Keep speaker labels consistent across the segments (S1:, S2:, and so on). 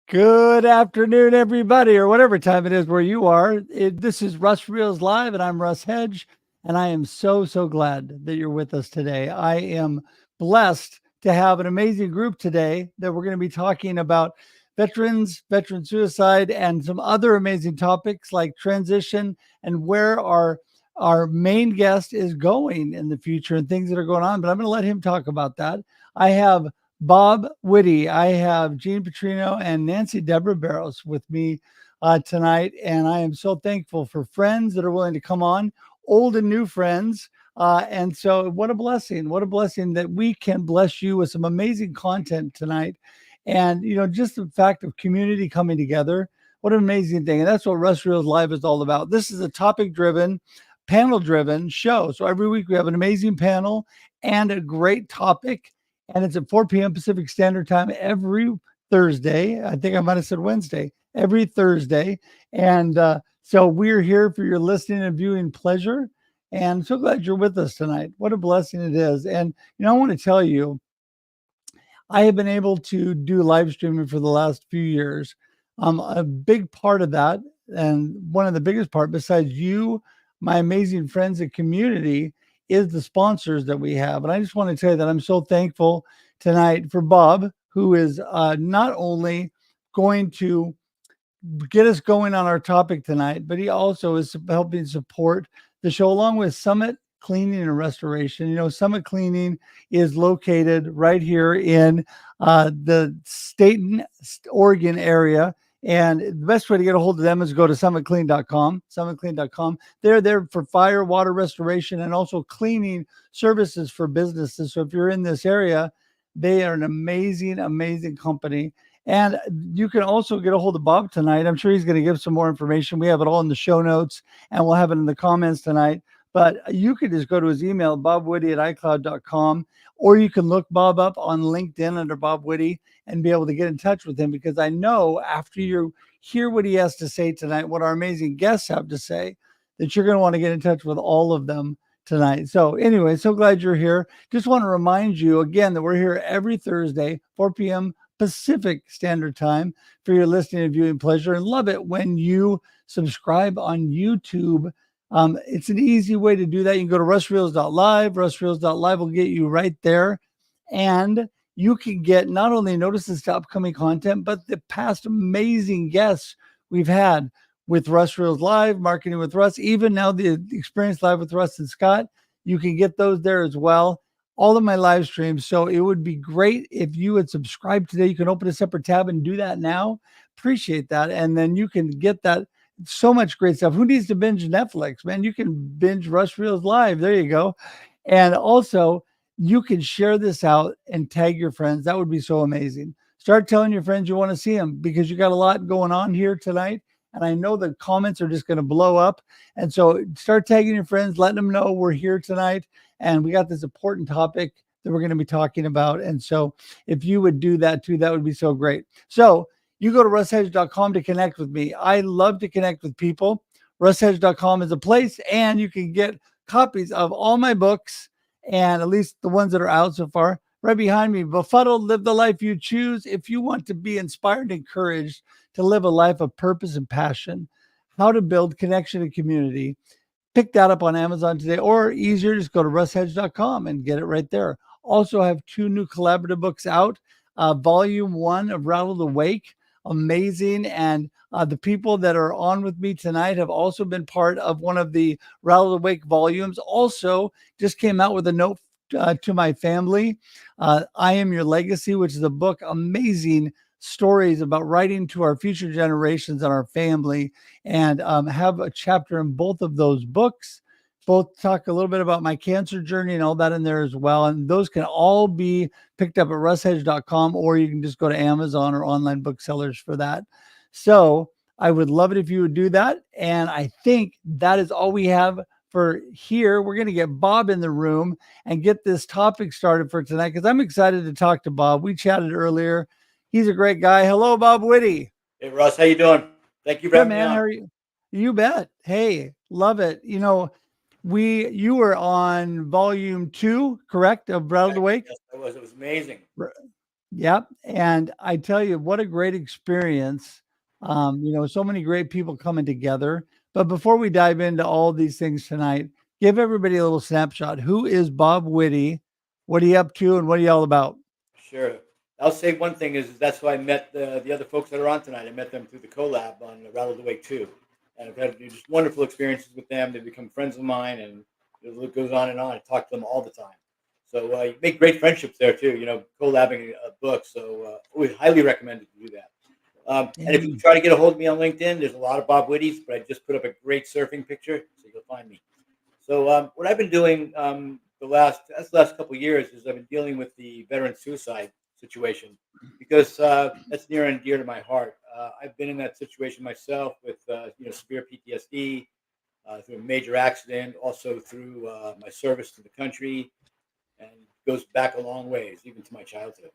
S1: Good afternoon, everybody, or whatever time it is where you are. This is Russ Reels Live, and I'm Russ Hedge, and I am so glad that you're with us today. I am blessed to have an amazing group today that we're going to be talking about veterans, veteran suicide, and some other amazing topics like transition and where our main guest is going in the future and things that are going on. But I'm going to let him talk about that. I have Bob Whitty. I have Gene Petrino and Nancy Deborah Barros with me tonight. And I am so thankful for friends that are willing to come on, old and new friends. And so, what a blessing. What a blessing that we can bless you with some amazing content tonight. And, just the fact of community coming together. What an amazing thing. And that's what Russ Reels Live is all about. This is a topic driven, panel driven show. So every week we have an amazing panel and a great topic, and it's at 4 p.m. Pacific Standard Time every Thursday. I think I might have said Wednesday, every Thursday. And so we're here for your listening and viewing pleasure. And so glad you're with us tonight. What a blessing it is. And, I want to tell you, I have been able to do live streaming for the last few years. A big part of that, and one of the biggest part, besides you, my amazing friends and community, is the sponsors that we have. And I just want to tell you that I'm so thankful tonight for Bob, who is not only going to get us going on our topic tonight, but he also is helping support the show along with Summit Cleaning and Restoration. Summit Cleaning is located right here in the Staten, Oregon area. And the best way to get a hold of them is go to summitclean.com, summitclean.com. They're there for fire, water restoration, and also cleaning services for businesses. So if you're in this area, they are an amazing company. And you can also get a hold of Bob tonight. I'm sure he's going to give some more information. We have it all in the show notes, and we'll have it in the comments tonight. But you could just go to his email, bobwhitty@icloud.com, or you can look Bob up on LinkedIn under Bob Whitty and be able to get in touch with him, because I know after you hear what he has to say tonight, what our amazing guests have to say, that you're going to want to get in touch with all of them tonight. So anyway, so glad you're here. Just want to remind you again that we're here every Thursday, 4 p.m. Pacific Standard Time, for your listening and viewing pleasure. And love it when you subscribe on YouTube. It's an easy way to do that. You can go to russreels.live. Russreels.live will get you right there. And you can get not only notices to upcoming content, but the past amazing guests we've had with Russ Reels Live, Marketing with Russ, even now the Experience Live with Russ and Scott. You can get those there as well. All of my live streams. So it would be great if you would subscribe today. You can open a separate tab and do that now. Appreciate that. And then you can get that. So much great stuff. Who needs to binge Netflix, man? You can binge Russ Reels Live. There you go. And also, you can share this out and tag your friends. That would be so amazing. Start telling your friends you want to see them, because you got a lot going on here tonight. And I know the comments are just going to blow up. And so start tagging your friends, letting them know we're here tonight. And we got this important topic that we're going to be talking about. And so if you would do that too, that would be so great. So you go to russhedge.com to connect with me. I love to connect with people. Russhedge.com is a place, and you can get copies of all my books, and at least the ones that are out so far. Right behind me, Befuddled, Live the Life You Choose. If you want to be inspired and encouraged to live a life of purpose and passion, how to build connection and community, pick that up on Amazon today, or easier, just go to russhedge.com and get it right there. Also, I have 2 new collaborative books out. Volume 1 of Rattle the Wake, amazing. And the people that are on with me tonight have also been part of one of the Rattle the Wake volumes. Also, just came out with a note to my family. I Am Your Legacy, which is a book, amazing stories about writing to our future generations and our family, and have a chapter in both of those books. Both talk a little bit about my cancer journey and all that in there as well. And those can all be picked up at russhedge.com, or you can just go to Amazon or online booksellers for that. So I would love it if you would do that. And I think that is all we have for here. We're going to get Bob in the room and get this topic started for tonight, because I'm excited to talk to Bob. We chatted earlier. He's a great guy. Hello, Bob Whitty.
S2: Hey, Russ, how you doing? Thank you for
S1: Good,
S2: having me
S1: man. How
S2: on.
S1: are you? You bet. Hey, love it. You were on volume 2, correct, of Rattle the Wake?
S2: Yes, it was amazing.
S1: Yep. And I tell you, what a great experience. So many great people coming together. But before we dive into all these things tonight, give everybody a little snapshot. Who is Bob Whitty? What are you up to and what are you all about?
S2: Sure. I'll say one thing is that's why I met the other folks that are on tonight. I met them through the collab on Rattle the Wake 2. And I've had just wonderful experiences with them. They've become friends of mine, and it goes on and on. I talk to them all the time. So you make great friendships there, too, collabing a book. So we highly recommend it to do that. And if you
S1: Amen.
S2: try to get a hold of me on LinkedIn, there's a lot of Bob Whitty's, but I just put up a great surfing picture, so you'll find me. So what I've been doing the last couple of years is I've been dealing with the veteran suicide situation because that's near and dear to my heart. I've been in that situation myself with severe PTSD through a major accident, also through my service to the country, and goes back a long ways, even to my childhood.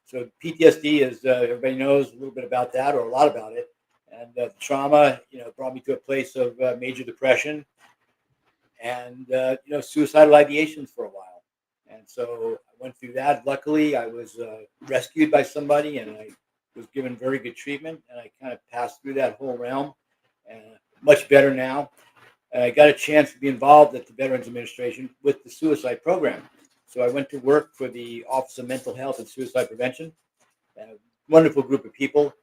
S2: So PTSD is everybody knows a little bit about that or a lot about it, and the trauma brought me to a place of major depression and suicidal ideations for a while. And so I went through that. Luckily, I was rescued by somebody, and I was given very good treatment, and I kind of passed through that whole realm, and much better now. And I got a chance to be involved at the Veterans Administration with the suicide program. So I went to work for the Office of Mental Health and Suicide Prevention. A wonderful group of people.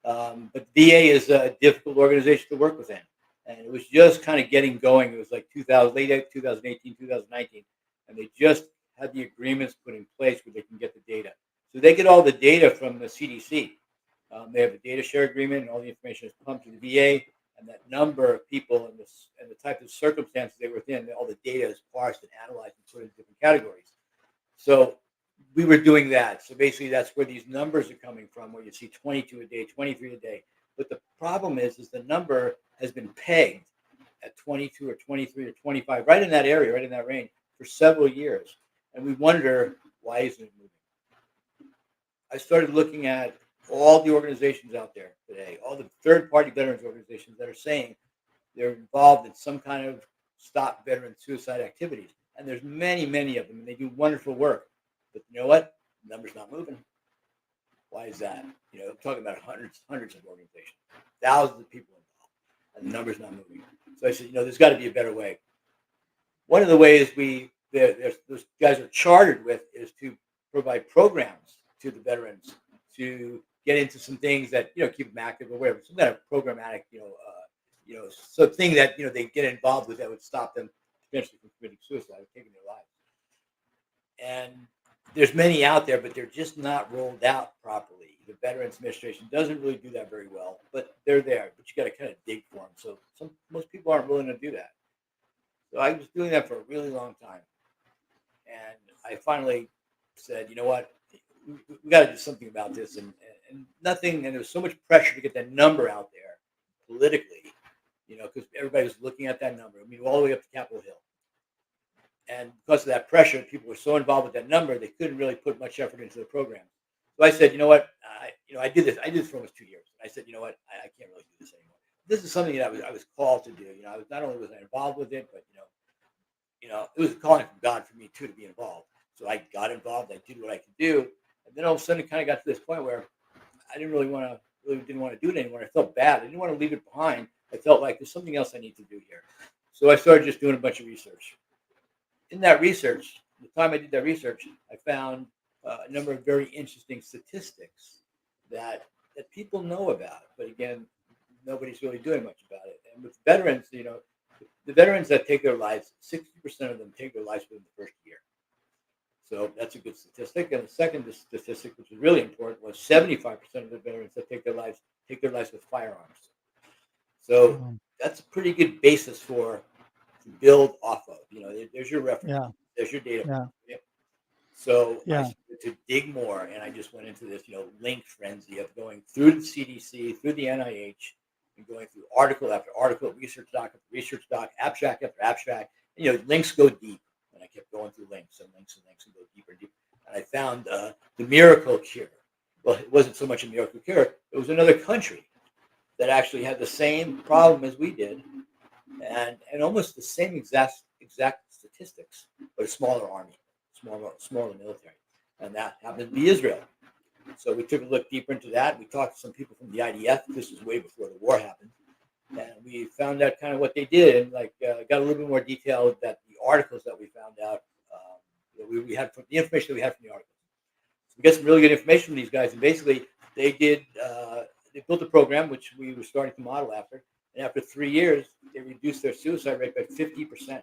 S2: But VA is a difficult organization to work within. And it was just kind of getting going. It was like 2000, late 2018, 2019. And they just had the agreements put in place where they can get the data. So they get all the data from the CDC. They have a data share agreement, and all the information is pumped to the VA. And that number of people and the type of circumstances they were in, all the data is parsed and analyzed and put in different categories. So we were doing that. So basically, that's where these numbers are coming from, where you see 22 a day, 23 a day. But the problem is the number has been pegged at 22 or 23 or 25, right in that area, right in that range, for several years. And we wonder, why isn't it moving? I started looking at all the organizations out there today, all the third-party veterans organizations that are saying they're involved in some kind of stop veteran suicide activities. And there's many, many of them, and they do wonderful work. But you know what? The number's not moving. Why is that? I'm talking about hundreds of organizations, thousands of people involved, and the number's not moving. So I said, there's got to be a better way. One of the ways those guys are chartered with is to provide programs to the veterans to get into some things that keep them active or whatever, some kind of programmatic something that they get involved with that would stop them potentially from committing suicide or taking their lives. And there's many out there, but they're just not rolled out properly. The Veterans Administration doesn't really do that very well, but they're there. But you got to kind of dig for them. So most people aren't willing to do that. So I was doing that for a really long time, and I finally said, you know what, we got to do something about this, and nothing. And there was so much pressure to get that number out there politically, because everybody was looking at that number. I mean, all the way up to Capitol Hill. And because of that pressure, people were so involved with that number, they couldn't really put much effort into the program. So I said, you know what, I did this. I did this for almost 2 years. I said, you know what, I can't really do this anymore. This is something that I was called to do. I was not only was I involved with it, but it was a calling from God for me too to be involved. So I got involved. I did what I could do, and then all of a sudden, it kind of got to this point where I didn't really didn't want to do it anymore. I felt bad. I didn't want to leave it behind. I felt like there's something else I need to do here. So I started just doing a bunch of research. In that research, the time I did that research, I found a number of very interesting statistics that people know about, but again, nobody's really doing much about it. And with veterans, the veterans that take their lives, 60% of them take their lives within the first year. So that's a good statistic. And the second statistic, which is really important, was 75% of the veterans that take their lives with firearms. So that's a pretty good basis to build off of. There's your reference.
S1: Yeah.
S2: There's your data.
S1: Yeah.
S2: Yep. So I
S1: Yeah.
S2: started to dig more, and I just went into this, link frenzy of going through the CDC, through the NIH, and going through article after article, research doc after research doc, abstract after abstract. And, links go deep, and I kept going through links and links and links and go deeper and deeper. And I found the miracle cure. Well, it wasn't so much a miracle cure. It was another country that actually had the same problem as we did, and almost the same exact statistics, but a smaller army, smaller military, and that happened to be Israel. So we took a look deeper into that. We talked to some people from the IDF. This was way before the war happened. And we found out kind of what they did, and got a little bit more detail that the articles that we found out, we had from the information that we had from the articles. So we got some really good information from these guys, and basically they did they built a program which we were starting to model after, and after 3 years they reduced their suicide rate by 50%,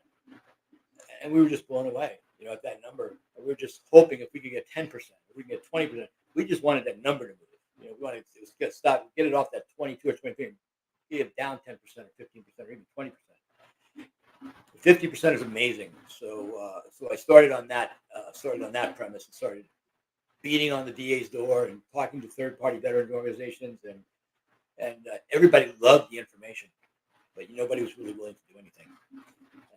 S2: and we were just blown away, at that number. We were just hoping if we could get 10%, if we could get 20%, we just wanted that number to move. We wanted to get it off that 22 or 23. Get it down 10% or 15% or even 20%. 50% is amazing. So I started on that premise and started beating on the DA's door and talking to third-party veterans organizations, and everybody loved the information, but nobody was really willing to do anything.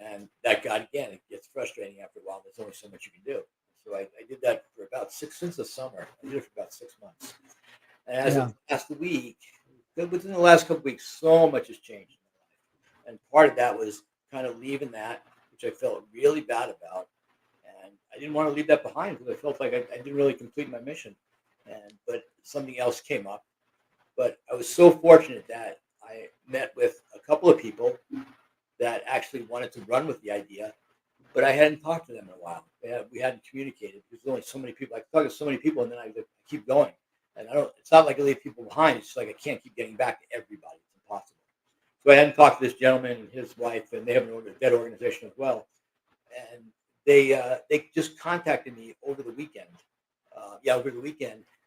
S2: And that it gets frustrating after a while. There's only so much you can do. So I did that for since the summer. I did it for about 6 months. And as of last week, within the last couple of weeks, so much has changed in my life. And part of that was kind of leaving that, which I felt really bad about. And I didn't want to leave that behind because I felt like I didn't really complete my mission. But something else came up. But I was so fortunate that I met with a couple of people that actually wanted to run with the idea, but I hadn't talked to them in a while. We hadn't communicated. There's only so many people. I could talk to so many people, and then I keep going. And it's not like I leave people behind. It's just like I can't keep getting back to everybody. It's impossible. So I hadn't talked to this gentleman and his wife, and they have a dead organization as well. And they just contacted me over the weekend.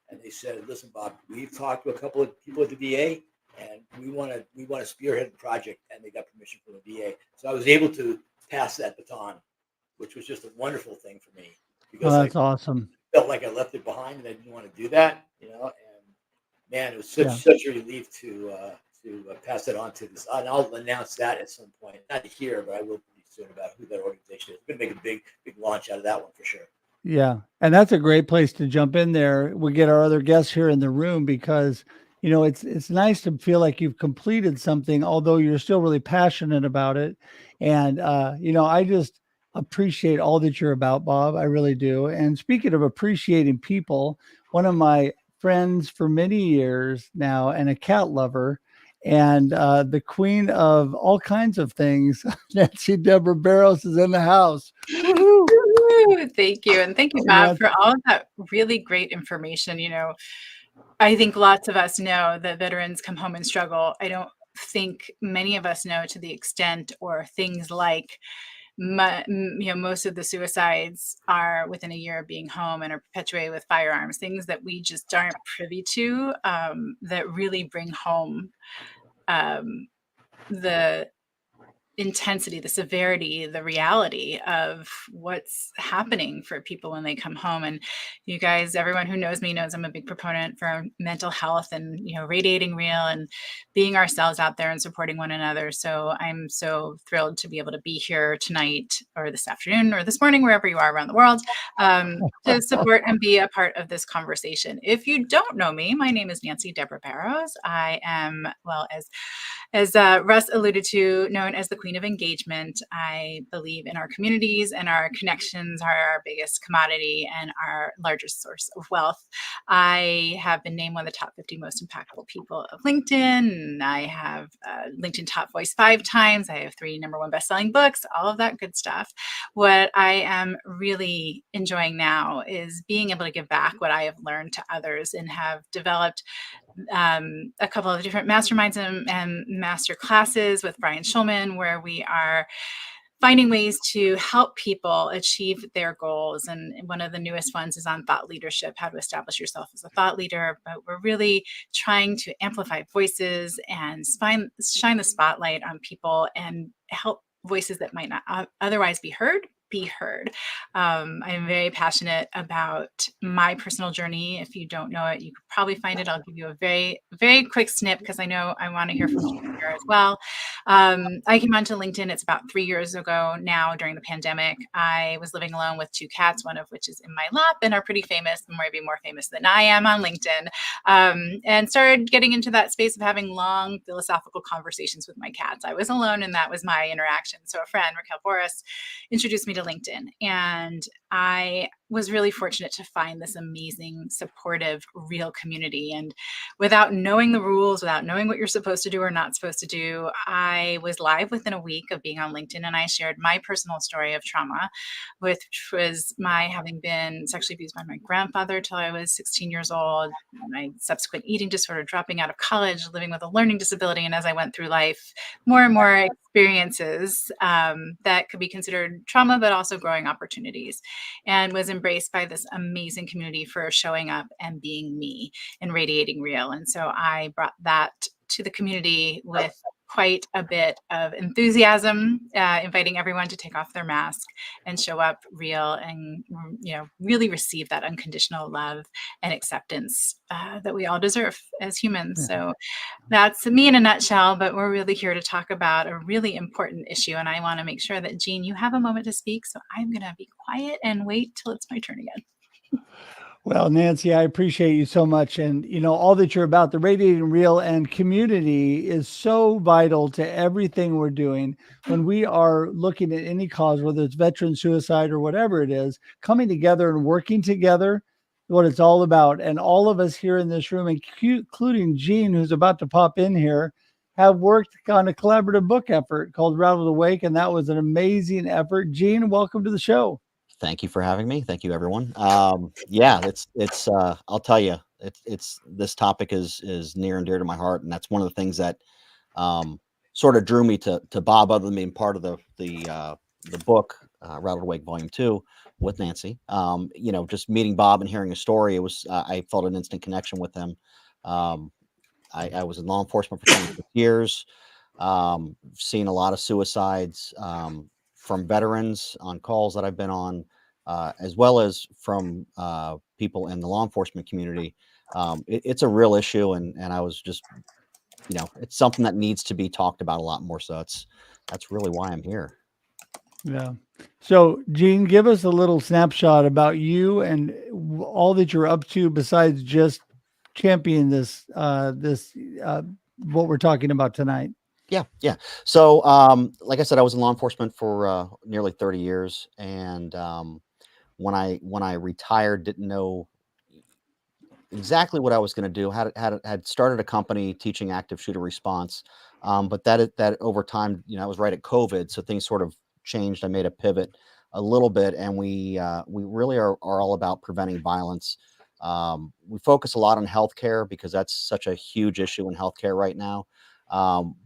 S2: And they said, "Listen, Bob, we've talked to a couple of people at the VA, and we want to spearhead the project." And they got permission from the VA. So I was able to pass that baton, which was just a wonderful thing for me because
S1: that's awesome.
S2: Felt like I left it behind, and I didn't want to do that, And man, it was such a relief to pass it on to this. And I'll announce that at some point, not here, but I will pretty soon about who that organization is. We're going to make a big launch out of that one for sure.
S1: Yeah, and that's a great place to jump in there. We get our other guests here in the room because it's nice to feel like you've completed something, although you're still really passionate about it. And I just appreciate all that you're about, Bob. I really do. And speaking of appreciating people, one of my friends for many years now and a cat lover and the queen of all kinds of things, Nancy Deborah Barros, is in the house. Woo-hoo.
S3: Thank you. And thank you, Bob, for all of that really great information. I think lots of us know that veterans come home and struggle. I don't think many of us know to the extent or things like, most of the suicides are within a year of being home and are perpetuated with firearms, things that we just aren't privy to, that really bring home the intensity, the severity, the reality of what's happening for people when they come home. And you guys, everyone who knows me knows I'm a big proponent for mental health and, radiating real and being ourselves out there and supporting one another. So I'm so thrilled to be able to be here tonight or this afternoon or this morning, wherever you are around the world, to support and be a part of this conversation. If you don't know me, my name is Nancy Deborah Barros. I am, as Russ alluded to, known as the Queen of Engagement. I believe in our communities, and our connections are our biggest commodity and our largest source of wealth. I have been named one of the top 50 most impactful people of LinkedIn. And I have LinkedIn Top Voice 5 times. I have 3 number 1 best-selling books, all of that good stuff. What I am really enjoying now is being able to give back what I have learned to others and have developed a couple of different masterminds and master classes with Brian Schulman, where we are finding ways to help people achieve their goals. And one of the newest ones is on thought leadership, how to establish yourself as a thought leader. But we're really trying to amplify voices and shine the spotlight on people and help voices that might not otherwise be heard. I'm very passionate about my personal journey. If you don't know it, you could probably find it. I'll give you a very, very quick snip because I know I want to hear from you here as well. I came onto LinkedIn. It's about 3 years ago now during the pandemic. I was living alone with 2 cats, one of which is in my lap and are pretty famous, maybe more famous than I am on LinkedIn, and started getting into that space of having long philosophical conversations with my cats. I was alone and that was my interaction. So a friend, Raquel Boris, introduced me to to LinkedIn. And I was really fortunate to find this amazing, supportive, real community. And without knowing the rules, without knowing what you're supposed to do or not supposed to do, I was live within a week of being on LinkedIn, and I shared my personal story of trauma, which was my having been sexually abused by my grandfather till I was 16 years old, my subsequent eating disorder, dropping out of college, living with a learning disability. And as I went through life, more and more experiences that could be considered trauma, but also growing opportunities, and was embraced by this amazing community for showing up and being me and radiating real. And so I brought that to the community with quite a bit of enthusiasm, inviting everyone to take off their mask and show up real and, really receive that unconditional love and acceptance that we all deserve as humans. So that's me in a nutshell, but we're really here to talk about a really important issue. And I want to make sure that, Jean, you have a moment to speak. So I'm going to be quiet and wait till it's my turn again.
S1: Well, Nancy, I appreciate you so much. And, all that you're about, the radiating real and community is so vital to everything we're doing. When we are looking at any cause, whether it's veteran suicide or whatever it is, coming together and working together, what it's all about. And all of us here in this room, including Jean, who's about to pop in here, have worked on a collaborative book effort called Rattled Awake. And that was an amazing effort. Jean, welcome to the show.
S4: Thank you for having me. Thank you, everyone. It's I'll tell you, it's this topic is near and dear to my heart, and that's one of the things that sort of drew me to Bob, other than being part of the book Rattled Awake Volume 2 with Nancy. Just meeting Bob and hearing his story, it was I felt an instant connection with him. I was in law enforcement for 26 years, seen a lot of suicides from veterans on calls that I've been on, as well as from people in the law enforcement community. It's a real issue, and I was just, it's something that needs to be talked about a lot more. So that's really why I'm here.
S1: Yeah. So, Jean, give us a little snapshot about you and all that you're up to besides just championing this what we're talking about tonight.
S4: Yeah. So, like I said, I was in law enforcement for nearly 30 years, and when I retired, didn't know exactly what I was going to do. Had started a company teaching active shooter response, but that over time, I was right at COVID, so things sort of changed. I made a pivot a little bit, and we really are all about preventing violence. We focus a lot on healthcare because that's such a huge issue in healthcare right now.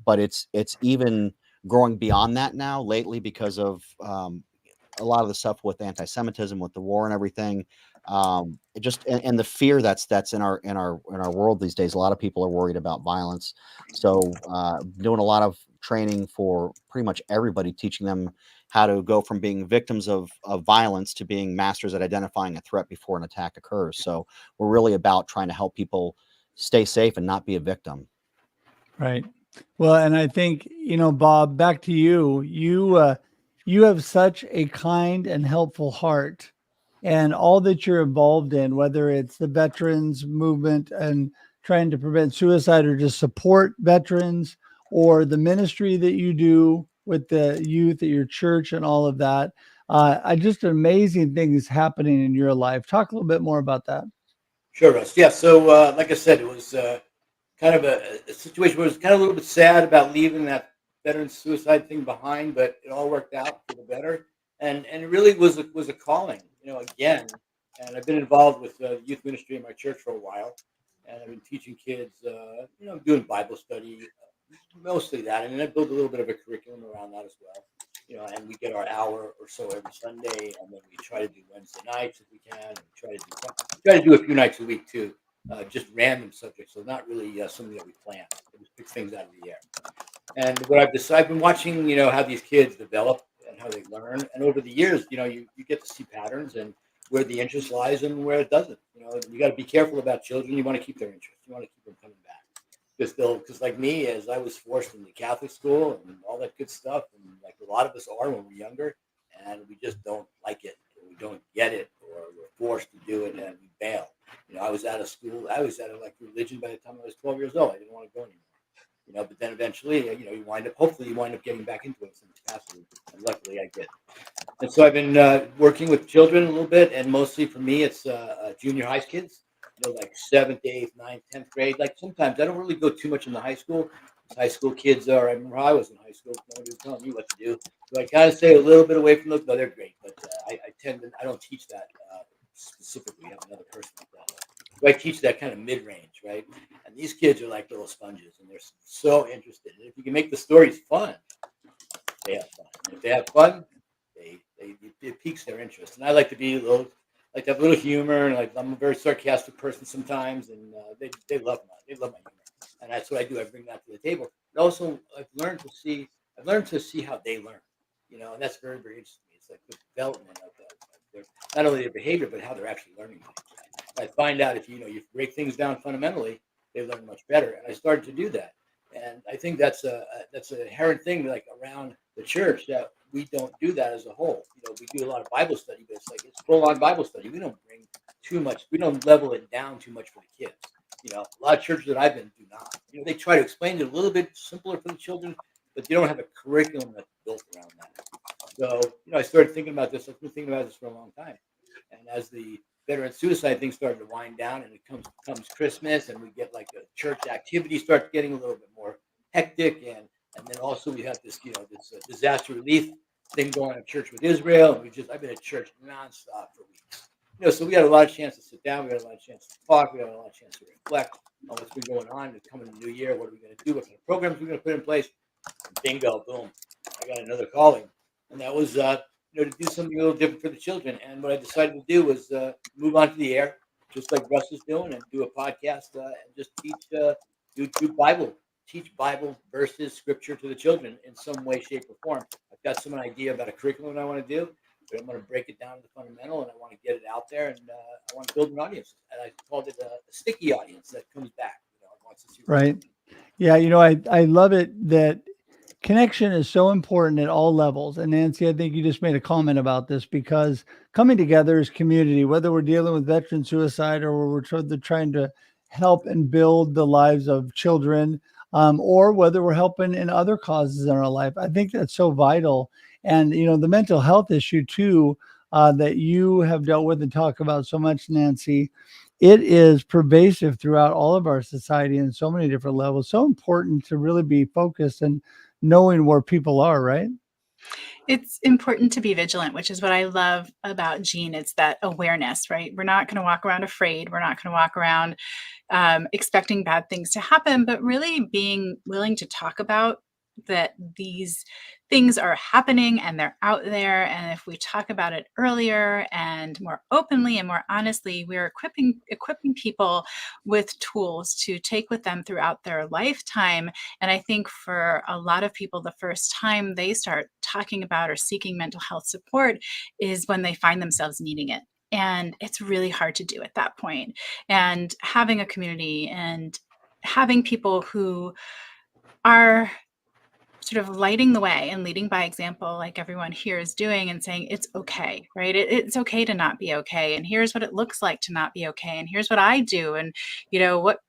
S4: But it's even growing beyond that now lately because of a lot of the stuff with anti-Semitism, with the war and everything. And the fear that's in our world these days. A lot of people are worried about violence. So doing a lot of training for pretty much everybody, teaching them how to go from being victims of violence to being masters at identifying a threat before an attack occurs. So we're really about trying to help people stay safe and not be a victim.
S1: Right. Well, and I think, Bob, back to you. You have such a kind and helpful heart, and all that you're involved in, whether it's the veterans movement and trying to prevent suicide or just support veterans, or the ministry that you do with the youth at your church and all of that. Just amazing things happening in your life. Talk a little bit more about that.
S2: Sure, Russ. Yeah. So, like I said, it was kind of a situation where it was kind of a little bit sad about leaving that veteran suicide thing behind, but it all worked out for the better. And it really was a calling, again. And I've been involved with youth ministry in my church for a while, and I've been teaching kids, doing Bible study, mostly that, and then I build a little bit of a curriculum around that as well. And we get our hour or so every Sunday, and then we try to do Wednesday nights if we can, and we try to do a few nights a week too, just random subjects, so not really something that we plan. We just pick things out of the air. And what I've been watching, how these kids develop and how they learn, and over the years, you get to see patterns and where the interest lies and where it doesn't. You got to be careful about children. You want to keep their interest. You want to keep them coming back. Because like me, as I was forced into Catholic school and all that good stuff, and like a lot of us are when we're younger, and we just don't like it, or we don't get it, or we're forced to do it, and we bail. I was out of school. I was out of religion by the time I was 12 years old. I didn't want to go anymore. But then eventually, hopefully you wind up getting back into it in some capacity, and luckily I did. And so I've been working with children a little bit, and mostly for me, it's junior high kids, like seventh, eighth, ninth, 10th grade. Like sometimes I don't really go too much into high school. High school kids are. I remember how I was in high school. Nobody was telling me what to do. So I kind of stay a little bit away from those. No, they're great, but I tend to. I don't teach that specifically. I have another person like that. So I teach that kind of mid-range, right? And these kids are like little sponges, and they're so interested. And if you can make the stories fun, they have fun. And if they have fun, it piques their interest. And I like to be a little, like to have a little humor, and like I'm a very sarcastic person sometimes, and they love my humor, and that's what I do. I bring that to the table. But also, I've learned to see how they learn, and that's very very interesting. It's like the development of their not only their behavior but how they're actually learning things. I find out if you break things down fundamentally, they learn much better, and I started to do that. And I think that's an inherent thing, like around the church, that we don't do that as a whole. We do a lot of Bible study, but it's full on Bible study. We don't bring too much. We don't level it down too much for the kids. A lot of churches that I've been do not. They try to explain it a little bit simpler for the children, but they don't have a curriculum that's built around that. So, I started thinking about this. I've been thinking about this for a long time. And as the veteran suicide thing started to wind down, and it comes Christmas, and we get like the church activity starts getting a little bit more hectic, and then also we have this this disaster relief thing going on at church with Israel, and I've been at church nonstop for weeks. So we had a lot of chance to sit down, we had a lot of chance to talk, we had a lot of chance to reflect on what's been going on. It's coming the new year. What are we going to do? What kind of programs are we going to put in place? And bingo, boom! I got another calling, and that was to do something a little different for the children. And what I decided to do was move on to the air, just like Russ is doing, and do a podcast and just teach Bible verses, scripture to the children in some way, shape, or form. I've got some idea about a curriculum I want to do, but I'm going to break it down to the fundamental, and I want to get it out there, and I want to build an audience. And I called it a sticky audience that comes back. Wants to see.
S1: Right. Yeah. I love it that connection is so important at all levels. And Nancy, I think you just made a comment about this, because coming together as community, whether we're dealing with veteran suicide or we're trying to help and build the lives of children, or whether we're helping in other causes in our life, I think that's so vital. And, the mental health issue too, that you have dealt with and talk about so much, Nancy, it is pervasive throughout all of our society in so many different levels. So important to really be focused and knowing where people are, right?
S3: It's important to be vigilant, which is what I love about Gene. It's that awareness, right? We're not going to walk around afraid. We're not going to walk around expecting bad things to happen, but really being willing to talk about that these things are happening and they're out there. And if we talk about it earlier and more openly and more honestly, we're equipping people with tools to take with them throughout their lifetime. And I think for a lot of people, the first time they start talking about or seeking mental health support is when they find themselves needing it. And it's really hard to do at that point. And having a community and having people who are sort of lighting the way and leading by example, like everyone here is doing, and saying it's okay, right? It's okay to not be okay, and here's what it looks like to not be okay, and here's what I do, and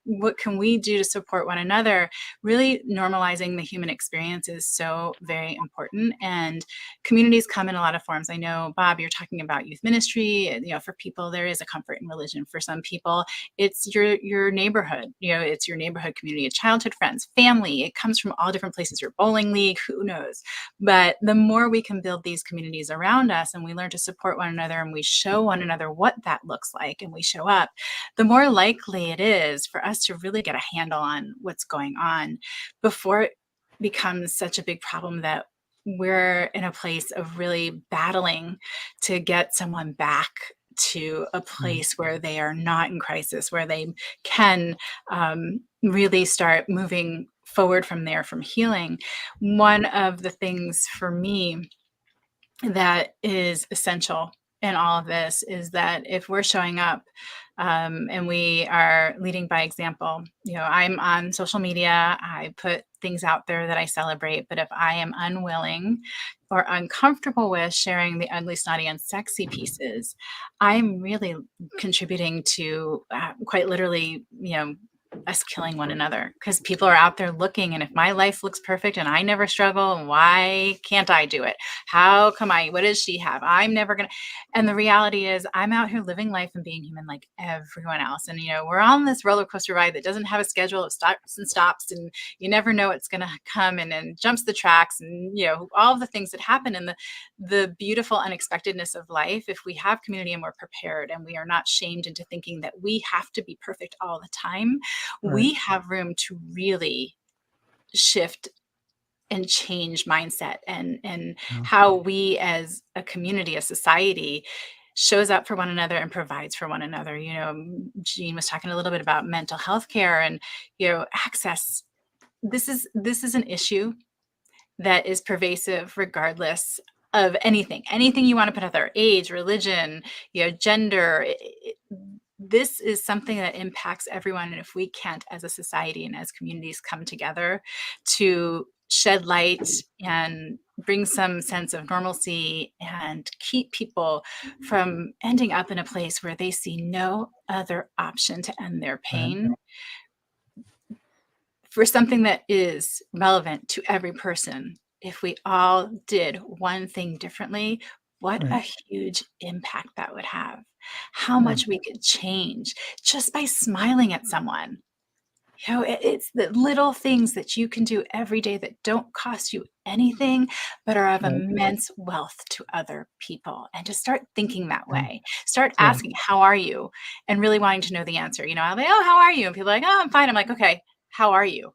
S3: what can we do to support one another? Really normalizing the human experience is so very important, and communities come in a lot of forms. I know, Bob, you're talking about youth ministry. For people, there is a comfort in religion. For some people, it's your neighborhood. It's your neighborhood community, your childhood friends, family. It comes from all different places. Your bowling league, who knows? But the more we can build these communities around us, and we learn to support one another, and we show one another what that looks like, and we show up, the more likely it is for us to really get a handle on what's going on before it becomes such a big problem that we're in a place of really battling to get someone back to a place where they are not in crisis, where they can really start moving forward from there, from healing. One of the things for me that is essential in all of this is that if we're showing up and we are leading by example, I'm on social media, I put things out there that I celebrate, but if I am unwilling or uncomfortable with sharing the ugly, snotty, and sexy pieces, I'm really contributing to quite literally, us killing one another, because people are out there looking, and if my life looks perfect and I never struggle, why can't I do it? How come what does she have? I'm never gonna. And the reality is I'm out here living life and being human like everyone else. And we're on this roller coaster ride that doesn't have a schedule of starts and stops, and you never know what's gonna come and jumps the tracks, and all of the things that happen, and the beautiful unexpectedness of life. If we have community and we're prepared and we are not shamed into thinking that we have to be perfect all the time, we have room to really shift and change mindset and how we as a community, a society, shows up for one another and provides for one another. Jean was talking a little bit about mental health care and access. This is an issue that is pervasive regardless of anything you want to put out there: age, religion, gender. This is something that impacts everyone. And if we can't, as a society and as communities, come together to shed light and bring some sense of normalcy and keep people from ending up in a place where they see no other option to end their pain, for something that is relevant to every person, if we all did one thing differently, what a huge impact that would have. How much we could change just by smiling at someone. It's the little things that you can do every day that don't cost you anything, but are of immense wealth to other people. And to start thinking that way, start asking, how are you? And really wanting to know the answer. I'll be, oh, how are you? And people are like, oh, I'm fine. I'm like, okay, how are you?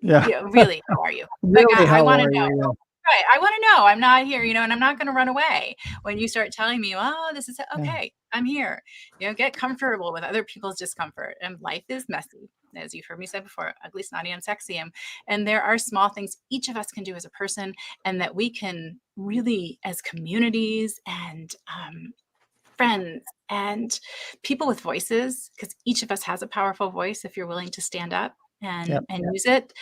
S1: Yeah.
S3: Really, how are you?
S1: Really,
S3: like, I want to know.
S1: you?
S3: Right. I want to know. I'm not here, and I'm not going to run away when you start telling me, oh, this is okay. I'm here. Get comfortable with other people's discomfort. And life is messy, as you've heard me say before, ugly, snotty, and sexy. And there are small things each of us can do as a person, and that we can really, as communities and friends and people with voices, because each of us has a powerful voice if you're willing to stand up and use it,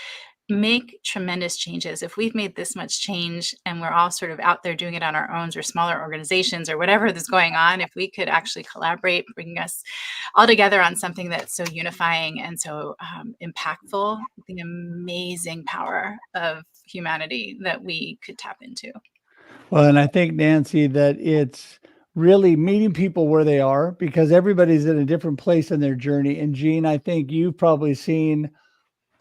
S3: make tremendous changes. If we've made this much change and we're all sort of out there doing it on our own, or smaller organizations or whatever is going on, if we could actually collaborate, bringing us all together on something that's so unifying and so impactful, the amazing power of humanity that we could tap into.
S1: Well, and I think, Nancy, that it's really meeting people where they are, because everybody's in a different place in their journey. And Jean, I think you've probably seen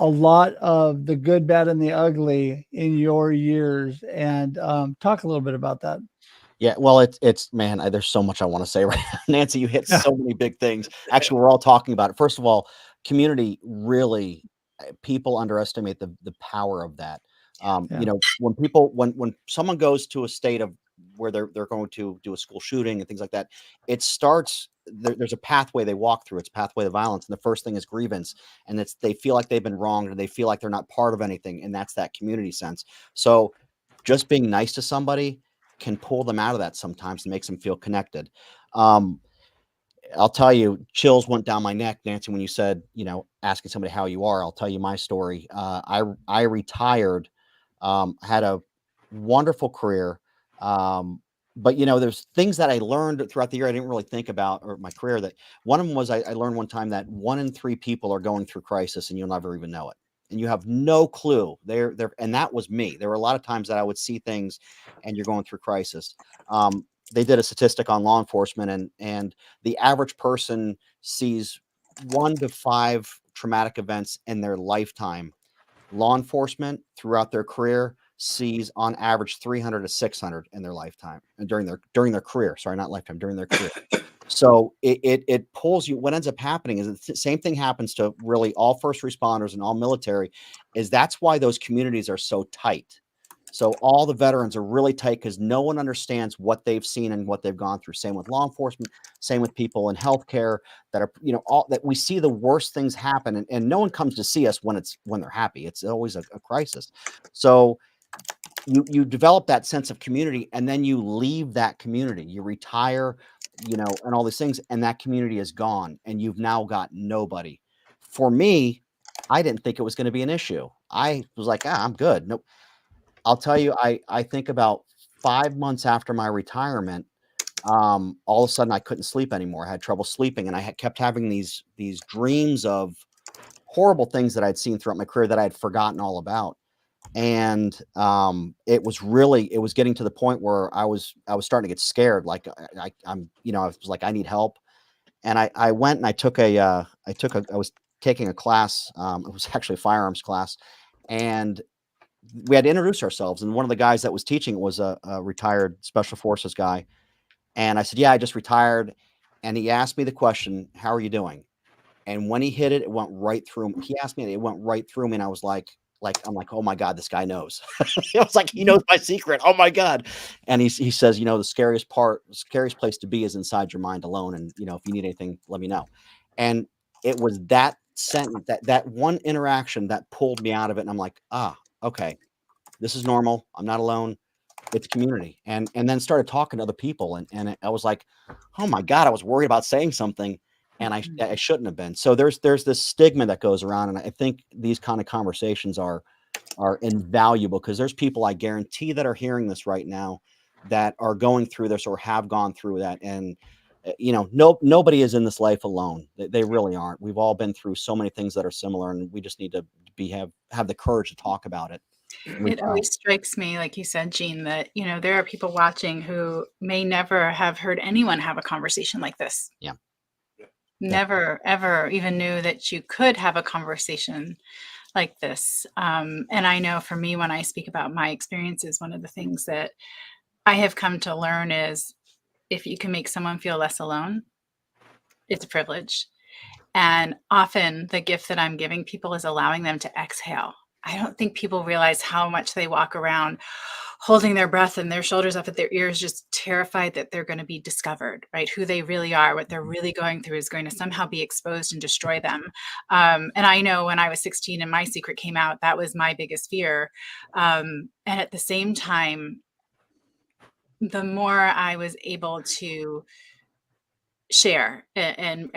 S1: a lot of the good, bad, and the ugly in your years. And talk a little bit about that.
S4: Yeah, well, it's man, there's so much I want to say right now. Nancy, you hit so many big things. Actually, we're all talking about it. First of all, community, really, people underestimate the power of that. When someone goes to a state of where they're going to do a school shooting and things like that, it starts there's a pathway they walk through. It's a pathway to violence, and the first thing is grievance, and they feel like they've been wronged, and they feel like they're not part of anything, and that's that community sense. So just being nice to somebody can pull them out of that sometimes and makes them feel connected. I'll tell you, chills went down my neck, Nancy, when you said, asking somebody how you are. I'll tell you my story. I retired, had a wonderful career. But there's things that I learned throughout the year I didn't really think about, or my career, that one of them was I learned one time that 1 in 3 people are going through crisis and you'll never even know it. And you have no clue. And that was me. There were a lot of times that I would see things and you're going through crisis. They did a statistic on law enforcement, and the average person sees 1 to 5 traumatic events in their lifetime. Law enforcement throughout their career sees on average 300 to 600 in their lifetime, and during their career. Sorry, not lifetime, during their career. So it pulls you. What ends up happening is the same thing happens to really all first responders and all military. That's why those communities are so tight. So all the veterans are really tight because no one understands what they've seen and what they've gone through. Same with law enforcement, same with people in healthcare that are, all that we see the worst things happen, and no one comes to see us when they're happy. It's always a crisis. So you develop that sense of community, and then you leave that community. You retire, and all these things, and that community is gone, and you've now got nobody. For me, I didn't think it was going to be an issue. I was like, I'm good. Nope. I'll tell you, I think about 5 months after my retirement, all of a sudden I couldn't sleep anymore. I had trouble sleeping, and I kept having these dreams of horrible things that I'd seen throughout my career that I had forgotten all about. And it was getting to the point where I was starting to get scared. Like I'm, I was like, I need help. And I went and I was taking a class. It was actually a firearms class, and we had to introduce ourselves. And one of the guys that was teaching was a retired special forces guy. And I said, yeah, I just retired. And he asked me the question, how are you doing? And when he hit it, it went right through him. He asked me, and it went right through me. And I was like, I'm like, oh my God, this guy knows. It was like, he knows my secret. Oh my God. And he says, the scariest place to be is inside your mind alone. And, if you need anything, let me know. And it was that sentence, that one interaction that pulled me out of it. And I'm like, okay, this is normal. I'm not alone. It's community. And then started talking to other people. And I was like, oh my God, I was worried about saying something. And I shouldn't have been. So there's this stigma that goes around. And I think these kind of conversations are invaluable, because there's people, I guarantee, that are hearing this right now that are going through this or have gone through that. And, nobody is in this life alone. They really aren't. We've all been through so many things that are similar, and we just need to have the courage to talk about it.
S3: It always strikes me, like you said, Gene, that, there are people watching who may never have heard anyone have a conversation like this.
S4: Yeah.
S3: Never, ever even knew that you could have a conversation like this. And I know for me, when I speak about my experiences, one of the things that I have come to learn is, if you can make someone feel less alone, it's a privilege. And often the gift that I'm giving people is allowing them to exhale. I don't think people realize how much they walk around holding their breath and their shoulders up at their ears, just terrified that they're going to be discovered, right? Who they really are, what they're really going through is going to somehow be exposed and destroy them. And I know when I was 16 and my secret came out, that was my biggest fear. And at the same time, the more I was able to share, and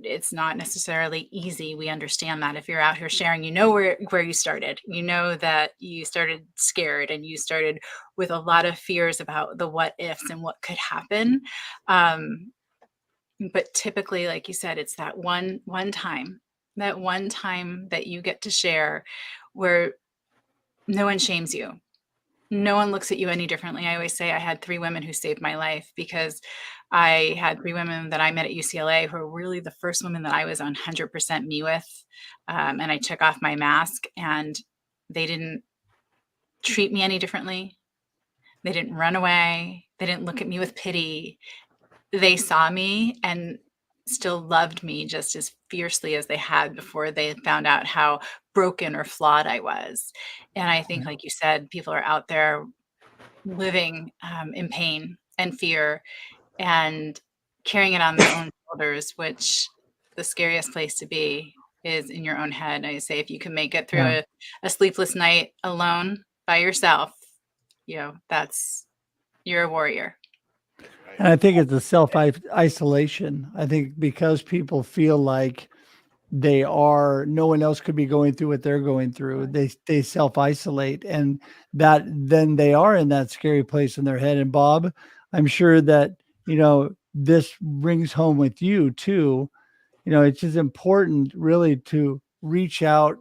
S3: it's not necessarily easy. We understand that if you're out here sharing, where you started, that you started scared, and you started with a lot of fears about the what ifs and what could happen. But typically, like you said, it's that one time that you get to share where no one shames you. No one looks at you any differently. I always say I had 3 women who saved my life, because I had 3 women that I met at UCLA who were really the first women that I was 100% me with. And I took off my mask, and they didn't treat me any differently. They didn't run away. They didn't look at me with pity. They saw me and still loved me just as fiercely as they had before they found out how broken or flawed I was. And I think, like you said, people are out there living in pain and fear and carrying it on their own shoulders, which the scariest place to be is in your own head. I say, if you can make it through a sleepless night alone by yourself, you're a warrior.
S1: And I think it's a self-isolation. I think because people feel like no one else could be going through what they're going through, they self-isolate, and that then they are in that scary place in their head. And Bob, I'm sure that, this rings home with you too. It's just important really to reach out,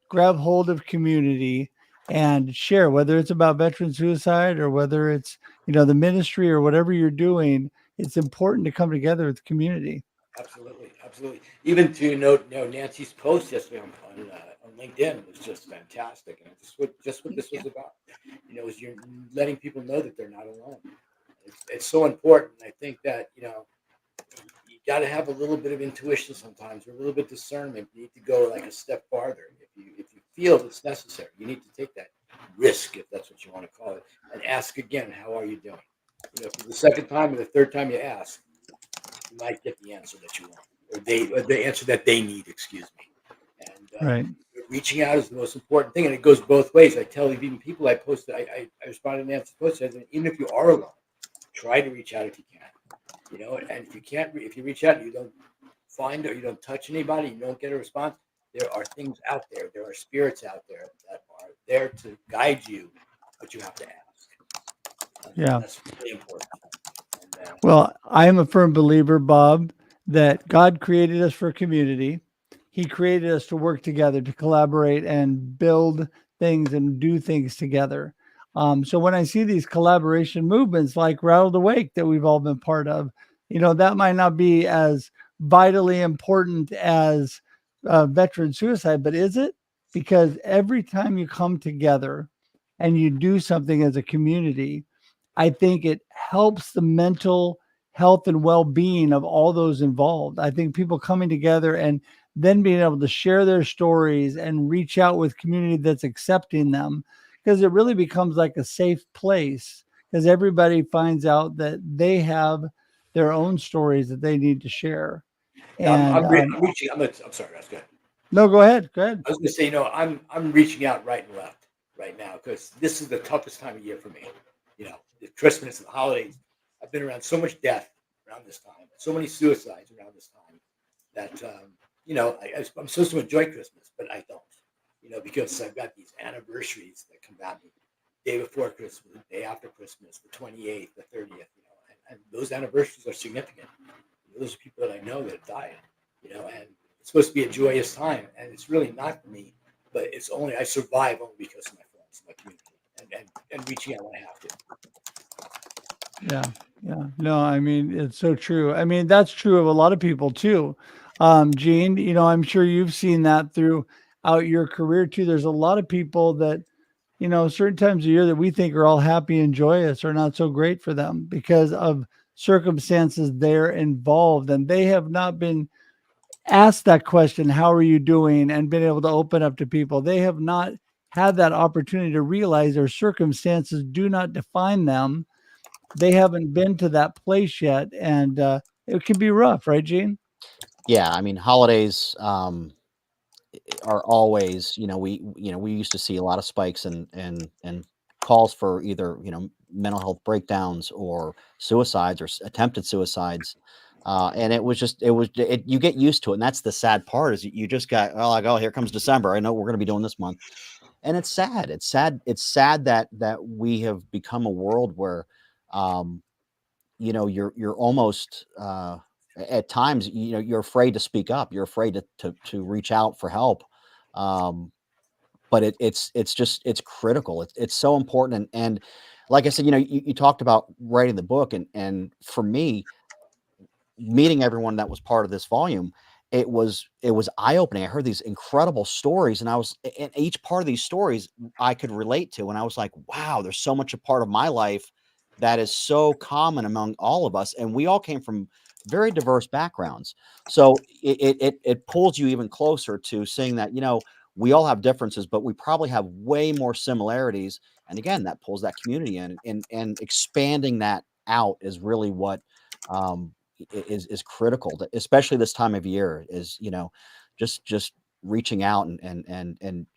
S1: grab hold of community, and share, whether it's about veteran suicide or whether it's, the ministry or whatever you're doing. It's important to come together with the community.
S2: Absolutely. Even to note, Nancy's post yesterday on LinkedIn was just fantastic, and just what this was about. Is you're letting people know that they're not alone. It's so important. I think that you got to have a little bit of intuition sometimes, or a little bit of discernment. You need to go like a step farther. If you feel it's necessary, you need to take that risk, if that's what you want to call it, and ask again, how are you doing? If it's the second time or the third time you ask, you might get the answer that you want, or the answer that they need, excuse me. And reaching out is the most important thing, and it goes both ways. I tell even people I posted, I responded to Nancy's post, I said, even if you are alone, try to reach out if you can. And if you can't, if you reach out and you don't find, or you don't touch anybody, you don't get a response, there are things out there. There are spirits out there that are there to guide you, but you have to ask.
S1: Yeah.
S2: That's really important.
S1: Well, I am a firm believer, Bob, that God created us for community. he created us to work together, to collaborate and build things and do things together. So when I see these collaboration movements like Rattled Awake that we've all been part of, that might not be as vitally important as veteran suicide, but is it? Because every time you come together and you do something as a community, I think it helps the mental health and well-being of all those involved. I think people coming together and then being able to share their stories and reach out with community that's accepting them, because it really becomes like a safe place, because everybody finds out that they have their own stories that they need to share. And
S2: I'm reaching. I'm sorry, Russ. Go ahead.
S1: no, go ahead. Go ahead.
S2: I was going to say, I'm reaching out right and left right now because this is the toughest time of year for me. The Christmas and the holidays. I've been around so much death around this time, so many suicides around this time that I'm supposed to enjoy Christmas, but I don't. Because I've got these anniversaries that come at me, day before Christmas, the day after Christmas, the 28th, the 30th. And those anniversaries are significant. Those are people that I know that have died. And it's supposed to be a joyous time, and it's really not for me. But I survive only because of my friends, my community, and reaching out when I have to.
S1: Yeah. Yeah. No, I mean, it's so true. I mean, that's true of a lot of people too. Gene, I'm sure you've seen that throughout your career too. There's a lot of people that, certain times of year that we think are all happy and joyous are not so great for them because of circumstances they're involved, and they have not been asked that question, how are you doing, and been able to open up to people. They have not had that opportunity to realize their circumstances do not define them. They haven't been to that place yet, and it can be rough, right, Gene?
S4: Yeah, I mean, holidays are always, we used to see a lot of spikes and calls for either, mental health breakdowns or suicides or attempted suicides. And you get used to it. And that's the sad part is you just got, oh, like, oh, here comes December. I know we're going to be doing this month. And it's sad. It's sad. It's sad that we have become a world where, you're almost, at times, you're afraid to speak up. You're afraid to reach out for help. Um, but it's critical. It's so important. And like I said, you talked about writing the book, and for me, meeting everyone that was part of this volume, it was eye-opening. I heard these incredible stories, and each part of these stories I could relate to, and I was like, wow, there's so much a part of my life that is so common among all of us, and we all came from very diverse backgrounds. So it pulls you even closer to seeing that, we all have differences, but we probably have way more similarities. And again, that pulls that community in, and expanding that out is really what um, is critical, especially this time of year. Is just reaching out and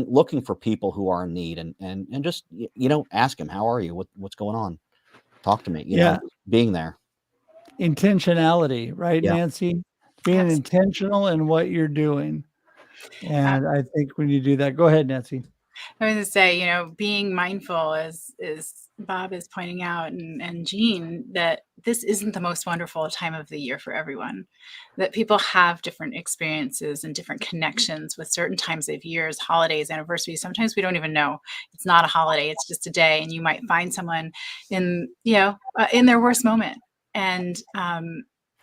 S4: looking for people who are in need, and just ask them, how are you, what's going on, talk to me,
S1: Yeah.
S4: being there.
S1: Intentionality, right,
S4: Yeah.
S1: Nancy? Being
S3: Absolutely.
S1: intentional in what you're doing. And I think when you do that, go ahead, Nancy.
S3: I was going to say, being mindful, as Bob is pointing out, and Jean, that this isn't the most wonderful time of the year for everyone. That people have different experiences and different connections with certain times of years, holidays, anniversaries. Sometimes we don't even know it's not a holiday; it's just a day, and you might find someone in their worst moment. And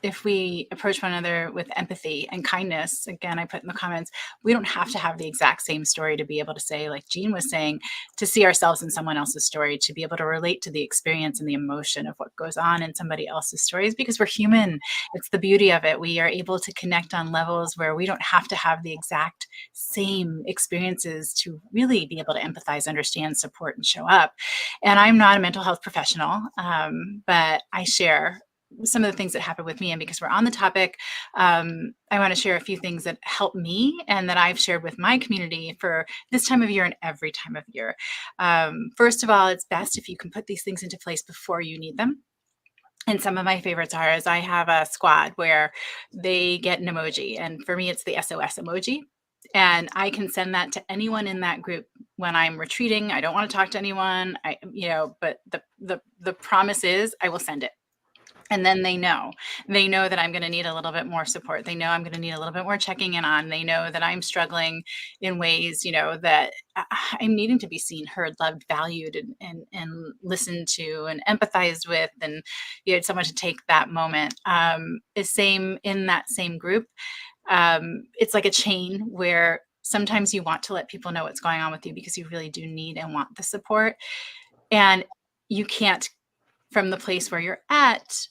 S3: if we approach one another with empathy and kindness, again, I put in the comments, we don't have to have the exact same story to be able to say, like Jean was saying, to see ourselves in someone else's story, to be able to relate to the experience and the emotion of what goes on in somebody else's stories, because we're human. It's the beauty of it. We are able to connect on levels where we don't have to have the exact same experiences to really be able to empathize, understand, support, and show up. And I'm not a mental health professional, but I share some of the things that happened with me. And because we're on the topic, I want to share a few things that helped me and that I've shared with my community for this time of year and every time of year. First of all, it's best if you can put these things into place before you need them. And some of my favorites is I have a squad where they get an emoji. And for me, it's the SOS emoji. And I can send that to anyone in that group when I'm retreating. I don't want to talk to anyone, but the promise is I will send it. And then they know that I'm going to need a little bit more support. They know I'm going to need a little bit more checking in on. They know that I'm struggling in ways, that I'm needing to be seen, heard, loved, valued, and listened to and empathized with. And you had someone to take that moment. Is same in that same group. It's like a chain where sometimes you want to let people know what's going on with you because you really do need and want the support. And you can't, from the place where you're at,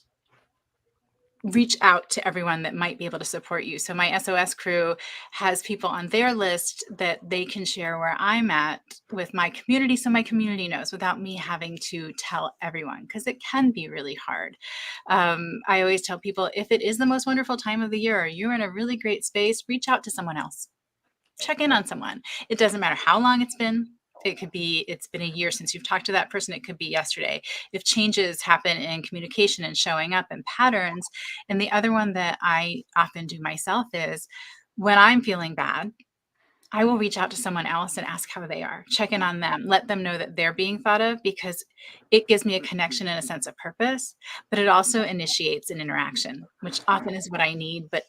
S3: reach out to everyone that might be able to support you. So my SOS crew has people on their list that they can share where I'm at with my community, so my community knows without me having to tell everyone, because it can be really hard. I always tell people, if it is the most wonderful time of the year or you're in a really great space, reach out to someone else. Check in on someone. It doesn't matter how long it's been. It could be, it's been a year since you've talked to that person. It could be yesterday. If changes happen in communication and showing up and patterns. And the other one that I often do myself is when I'm feeling bad, I will reach out to someone else and ask how they are, check in on them, let them know that they're being thought of, because it gives me a connection and a sense of purpose, but it also initiates an interaction, which often is what I need. But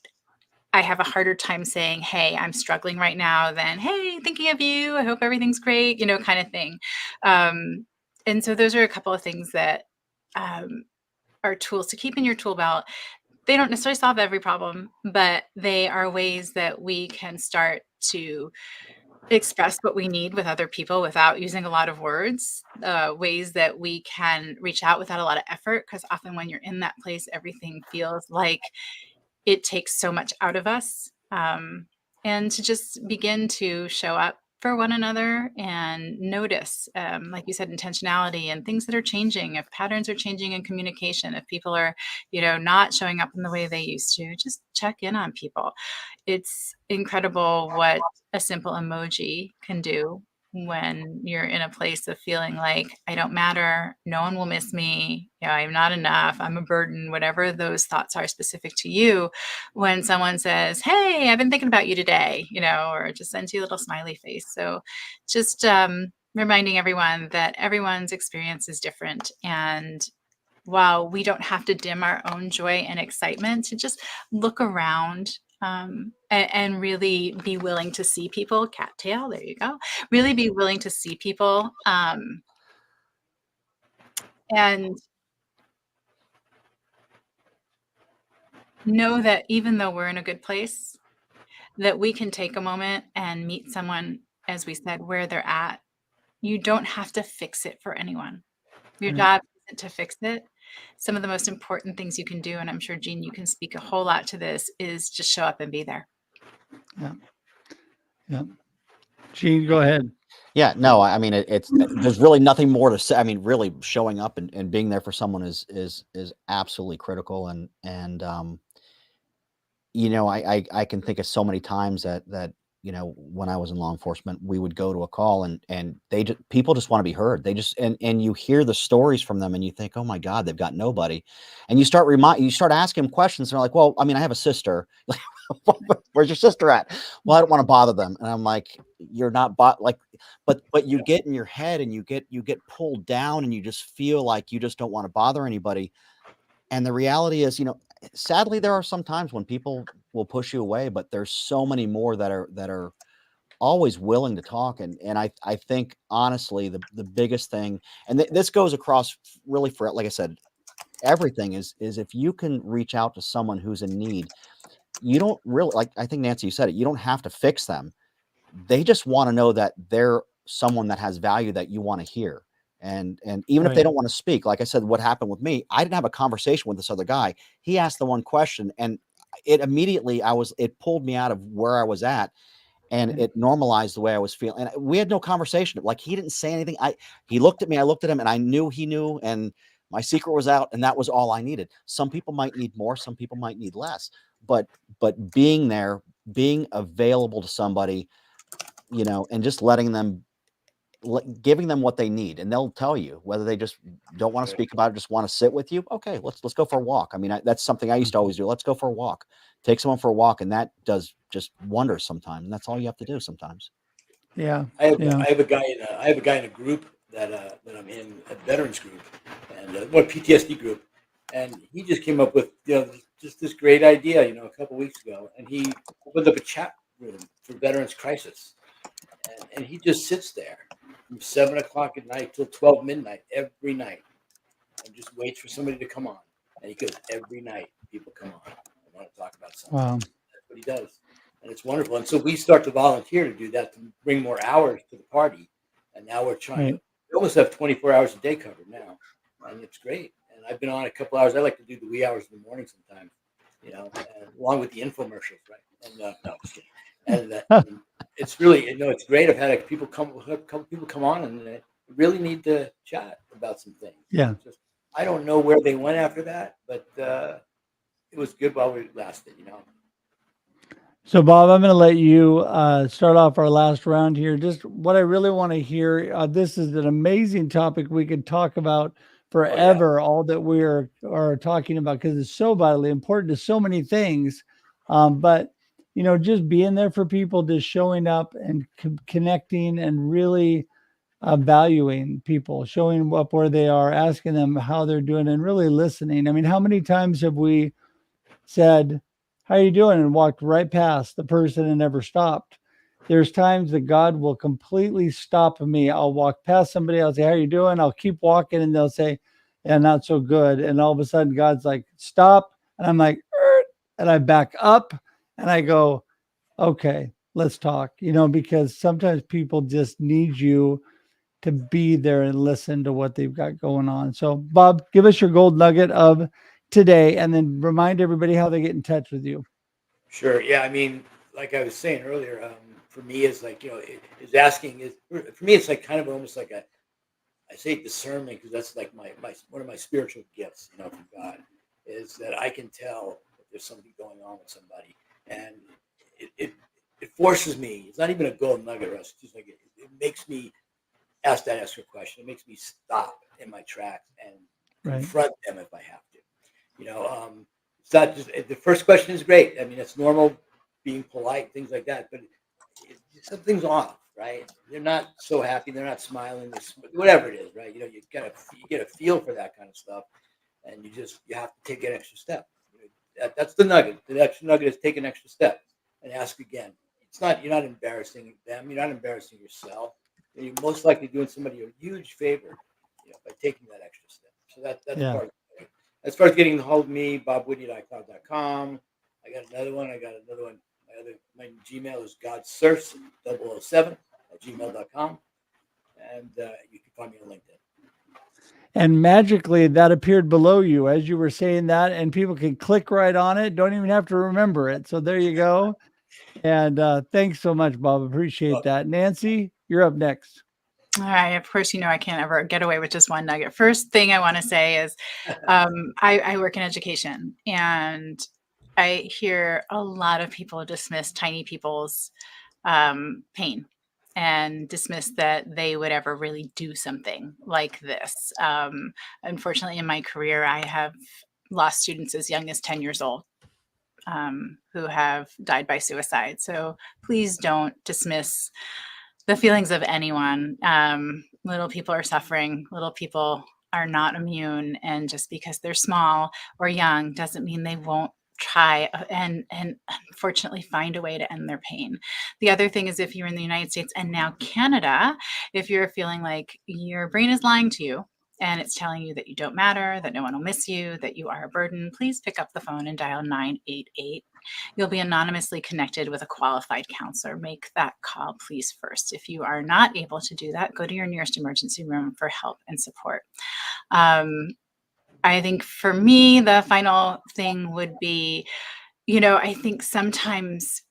S3: I have a harder time saying, hey, I'm struggling right now, than, hey, thinking of you, I hope everything's great, kind of thing. And so those are a couple of things that are tools to keep in your tool belt. They don't necessarily solve every problem, but they are ways that we can start to express what we need with other people without using a lot of words, ways that we can reach out without a lot of effort, because often when you're in that place, everything feels like it takes so much out of us, and to just begin to show up for one another and notice, like you said, intentionality and things that are changing. If patterns are changing in communication, if people are, not showing up in the way they used to, just check in on people. It's incredible what a simple emoji can do when you're in a place of feeling like I don't matter, no one will miss me, I'm not enough, I'm a burden, whatever those thoughts are specific to you. When someone says, hey, I've been thinking about you today, or just sends you a little smiley face. So just reminding everyone that everyone's experience is different. And while we don't have to dim our own joy and excitement, to just look around, and really be willing to see people, cattail, there you go, really be willing to see people, and know that even though we're in a good place, that we can take a moment and meet someone, as we said, where they're at. You don't have to fix it for anyone. Your
S1: Right.
S3: job isn't to fix it. Some of the most important things you can do, and I'm sure, Jean, you can speak a whole lot to this, is just show up and be there.
S1: Yeah. Yeah. Gene, go ahead.
S4: Yeah, no, I mean it's there's really nothing more to say. I mean, really showing up and being there for someone is absolutely critical. And I can think of so many times that when I was in law enforcement, we would go to a call and people just want to be heard. They just and you hear the stories from them and you think, oh my God, they've got nobody, and you start asking them questions. And they're like, well, I mean, I have a sister. Where's your sister at? Well, I don't want to bother them. And I'm like, you're not but you get in your head and you get pulled down and you just feel like you just don't want to bother anybody. And the reality is, sadly, there are some times when people will push you away, but there's so many more that are always willing to talk. And I think honestly, the biggest thing, and this goes across really for, like I said, everything is if you can reach out to someone who's in need, you don't really, like, I think Nancy, you said it, you don't have to fix them. They just want to know that they're someone that has value that you want to hear. And even if they
S1: Right.
S4: don't want to speak, like I said, what happened with me, I didn't have a conversation with this other guy. He asked the one question and it immediately, it pulled me out of where I was at and
S1: Right.
S4: it normalized the way I was feeling. And we had no conversation. Like, he didn't say anything. He looked at me, I looked at him, and I knew he knew, and my secret was out, and that was all I needed. Some people might need more, some people might need less, but being there, being available to somebody, and just letting them, giving them what they need, and they'll tell you whether they just don't want to speak about it, just want to sit with you. Okay, let's go for a walk. I mean, that's something I used to always do. Let's go for a walk. Take someone for a walk, and that does just wonders sometimes. And that's all you have to do sometimes.
S1: Yeah.
S2: I have,
S1: Yeah.
S2: I have a guy in a group that I'm in, a veterans group, and what PTSD group, And he just came up with just this great idea, a couple weeks ago, and he opened up a chat room for Veterans Crisis, and he just sits there from 7 o'clock at night till 12 midnight every night, and just waits for somebody to come on. And he goes, every night people come on and want to talk about something.
S1: Wow.
S2: That's what he does, and it's wonderful. And so we start to volunteer to do that, to bring more hours to the party, and now we're trying to. We almost have 24 hours a day covered now, and it's great. And I've been on a couple hours. I like to do the wee hours in the morning sometimes, and along with the infomercials, right? And no, I'm just kidding. And it's really, it's great. I've had a couple people come on, and they really need to chat about some things.
S1: Yeah.
S2: I don't know where they went after that, but it was good while we lasted,
S1: So, Bob, I'm going to let you start off our last round here. Just what I really want to hear. This is an amazing topic we could talk about forever. All that we are talking about, because it's so vitally important to so many things. But just being there for people, just showing up and connecting, and really valuing people, showing up where they are, asking them how they're doing, and really listening. I mean, how many times have we said, "How you doing?" and walked right past the person and never stopped? There's times that God will completely stop me. I'll walk past somebody, I'll say, "How you doing?" I'll keep walking, and they'll say, "Yeah, not so good." And all of a sudden God's like, "Stop." And I'm like, and I back up and I go, "Okay, let's talk," because sometimes people just need you to be there and listen to what they've got going on. So, Bob, give us your gold nugget of today, and then remind everybody how they get in touch with you.
S2: Sure. Yeah. I mean, like I was saying earlier, for me, is like, for me, it's like kind of almost like I say discernment, because that's like my one of my spiritual gifts, from God, is that I can tell if there's something going on with somebody, and it forces me. It's not even a gold nugget, Russ. It's just like it makes me ask that extra question. It makes me stop in my tracks and confront them if I have to. It's not just the first question is great. I mean, it's normal, being polite, things like that, but something's off, right? They're not so happy. They're not smiling. Whatever it is, right? You get a feel for that kind of stuff, and you have to take an extra step. That's the nugget. The extra nugget is take an extra step and ask again. You're not embarrassing them. You're not embarrassing yourself. You're most likely doing somebody a huge favor, by taking that extra step. So that's part of it. As far as getting a hold of me, bobwhitty@icloud.com. I got another one. My Gmail is godsurfs007 @gmail.com. And you can find me on LinkedIn.
S1: And magically that appeared below you as you were saying that, and people can click right on it. Don't even have to remember it. So there you go. And thanks so much, Bob. Appreciate that. Nancy, you're up next.
S3: All right. Of course, I can't ever get away with just one nugget. First thing I want to say is I work in education, and I hear a lot of people dismiss tiny people's pain and dismiss that they would ever really do something like this. Unfortunately, in my career, I have lost students as young as 10 years old who have died by suicide. So please don't dismiss the feelings of anyone. Little people are suffering. Little people are not immune. And just because they're small or young doesn't mean they won't try and unfortunately find a way to end their pain. The other thing is, if you're in the United States and now Canada, if you're feeling like your brain is lying to you and it's telling you that you don't matter, that no one will miss you, that you are a burden, please pick up the phone and dial 988. You'll be anonymously connected with a qualified counselor. Make that call, please, first. If you are not able to do that, go to your nearest emergency room for help and support. I think for me, the final thing would be, I think sometimes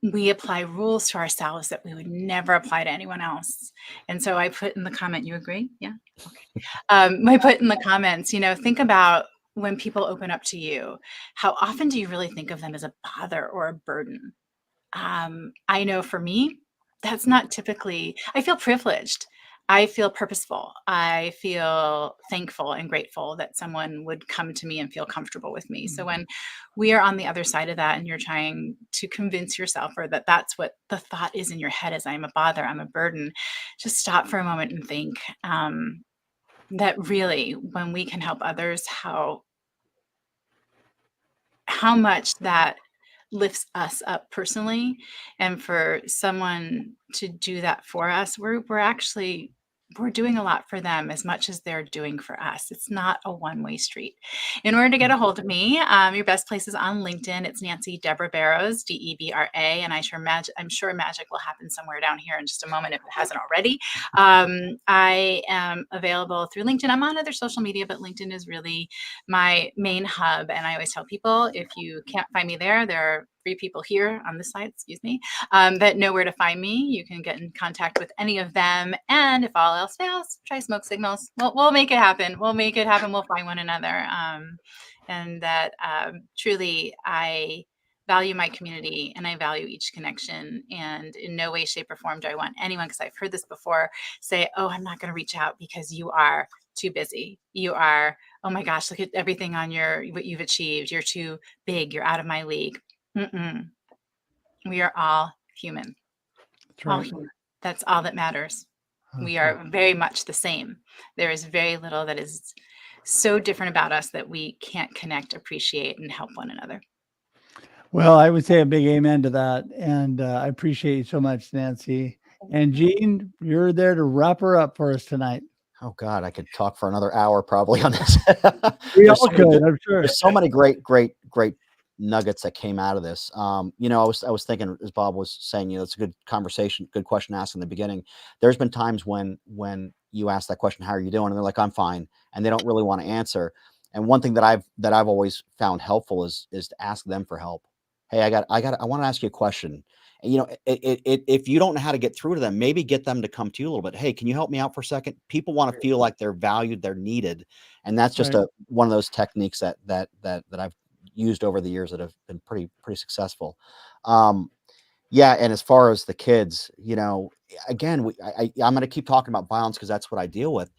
S3: we apply rules to ourselves that we would never apply to anyone else. And so I put in the comment, you agree? Yeah. Okay. I put in the comments, think about when people open up to you, how often do you really think of them as a bother or a burden? I know for me, that's not typically, I feel privileged. I feel purposeful. I feel thankful and grateful that someone would come to me and feel comfortable with me. So when we are on the other side of that and you're trying to convince yourself, or that's what the thought is in your head, is I'm a bother, I'm a burden, just stop for a moment and think that really when we can help others, how how much that lifts us up personally. And for someone to do that for us, we're doing a lot for them as much as they're doing for us. It's not a one-way street. In order to get a hold of me, your best place is on LinkedIn. It's Nancy Deborah Barrows, Debra, and I'm sure magic will happen somewhere down here in just a moment if it hasn't already. I am available through LinkedIn. I'm on other social media, but LinkedIn is really my main hub. And I always tell people, if you can't find me there are 3 people here on this side, that know where to find me. You can get in contact with any of them. And if all else fails, try smoke signals. We'll make it happen. We'll find one another. And that truly, I value my community and I value each connection. And in no way, shape, or form do I want anyone, because I've heard this before, say, oh, I'm not going to reach out because you are too busy. You are, oh my gosh, look at everything on what you've achieved. You're too big. You're out of my league. We are all human.
S1: That's right.
S3: All human. That's all that matters. We are very much the same. There is very little that is so different about us that we can't connect, appreciate, and help one another.
S1: Well, I would say a big amen to that. And I appreciate you so much, Nancy. And Jean, you're there to wrap her up for us tonight.
S4: Oh God, I could talk for another hour probably on this.
S1: We all could, I'm sure.
S4: There's so many great nuggets that came out of this. I was thinking, as Bob was saying, it's a good conversation, good question asked in the beginning. There's been times when you ask that question, how are you doing? And they're like, I'm fine. And they don't really want to answer. And one thing that I've always found helpful is to ask them for help. Hey, I want to ask you a question. And, if you don't know how to get through to them, maybe get them to come to you a little bit. Hey, can you help me out for a second? People want to feel like they're valued, they're needed. And that's just one of those techniques that I've used over the years that have been pretty successful. And as far as the kids, again, I'm going to keep talking about violence because that's what I deal with,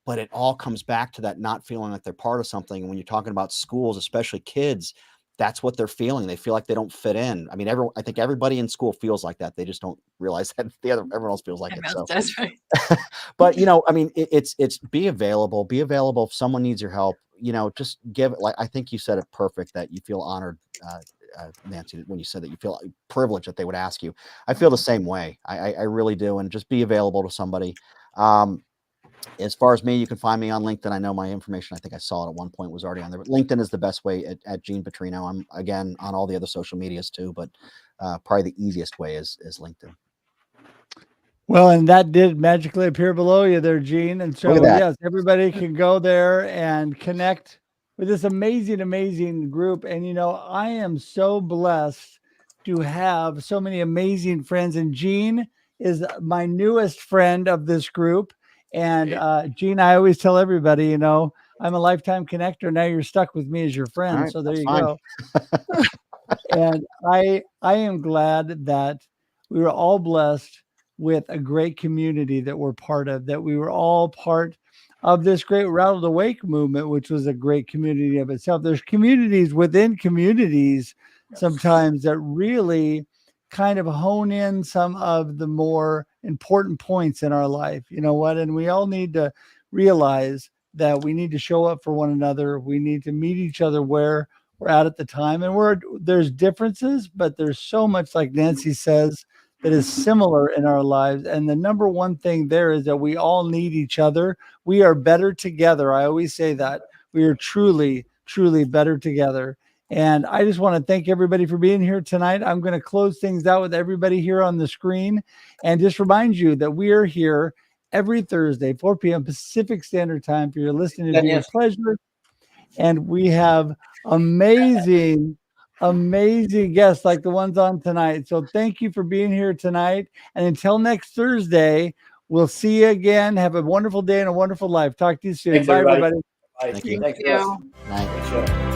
S4: but it all comes back to that not feeling like they're part of something. And when you're talking about schools, especially kids, that's what they're feeling. They feel like they don't fit in. I mean, I think everybody in school feels like that. They just don't realize that everyone else feels like it. So
S3: that's right.
S4: But I mean, it's be available if someone needs your help. Just give it. Like I think you said it perfect, that you feel honored, Nancy, when you said that you feel privileged that they would ask you. I feel the same way. I really do. And just be available to somebody. As far as me, you can find me on LinkedIn. I know my information, I think I saw it at one point, was already on there. But LinkedIn is the best way at Gene Petrino. I'm, again, on all the other social medias too, but probably the easiest way is LinkedIn.
S1: Well, and that did magically appear below you there, Gene. And so, yes, everybody can go there and connect with this amazing, amazing group. And, I am so blessed to have so many amazing friends. And Gene is my newest friend of this group. And Gene, I always tell everybody, I'm a lifetime connector. Now you're stuck with me as your friend.
S4: Right,
S1: so there you go. And I am glad that we were all blessed with a great community that we're part of, that we were all part of this great Rattled Awake movement, which was a great community of itself. There's communities within communities sometimes that really kind of hone in some of the more important points in our life. You know what? And we all need to realize that we need to show up for one another. We need to meet each other where we're at the time. And there's differences, but there's so much, like Nancy says, that is similar in our lives. And the number one thing there is that we all need each other. We are better together. I always say that. We are truly, truly better together. And I just want to thank everybody for being here tonight. I'm going to close things out with everybody here on the screen and just remind you that we are here every Thursday, 4 p.m. Pacific Standard Time for your listening to be your pleasure. And we have amazing guests like the ones on tonight. So thank you for being here tonight. And until next Thursday, we'll see you again. Have a wonderful day and a wonderful life. Talk to you soon.
S2: Thanks,
S1: Bye,
S2: everybody.
S1: everybody.
S2: Bye.
S4: Thank you.
S2: Thanks,
S3: Thank you.
S2: Russ.
S4: Night.
S2: Thanks, Russ.